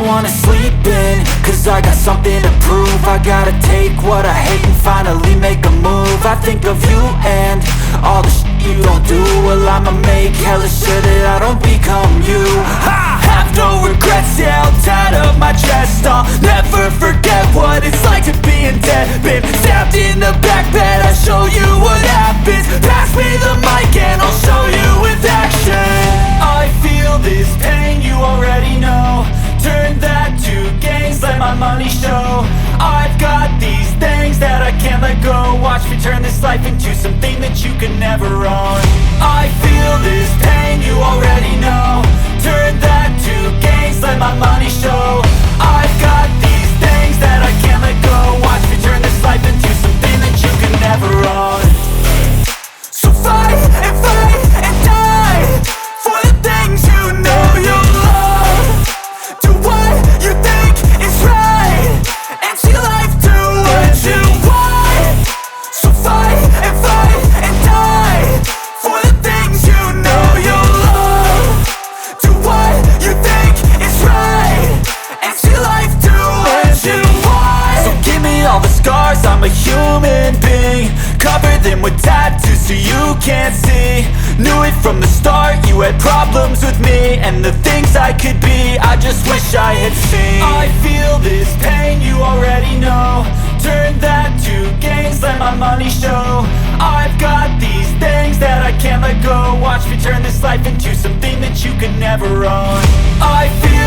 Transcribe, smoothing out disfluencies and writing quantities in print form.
wanna sleep in, cause I got something to prove. I gotta take what I hate and finally make a move. I think of you and all the shit you don't do. Well, I'ma make hella sure that I don't become you. I have no regrets, yeah, I'll tie up my chest. I'll never forget what it's like to be in debt. Been stabbed in the back bed, I'll show you what happens. Pass me the mic and I'll show you with action. I feel this pain, you already know. Turn that to gains, let my money show. I've got these things that I can't let go. Watch me turn this life into something that you can never own. I feel this pain, you already know. Turn that to gains, let my money show. I've got these things that I can't let go. Watch me turn this life into something that you can never own. So fight and die for the things you know you love. Do what you think is right and see life do what you want. So fight and die for the things you know you love. Do what you think is right and see life do what you want. So give me all the scars, I'm a human being. Cover them with tattoos so you can't see. Knew it from the start, you had problems with me and the things I could be, I just wish I had seen. I feel this pain, you already know. Turn that to gains, let my money show. I've got these things that I can't let go. Watch me turn this life into something that you could never own. I feel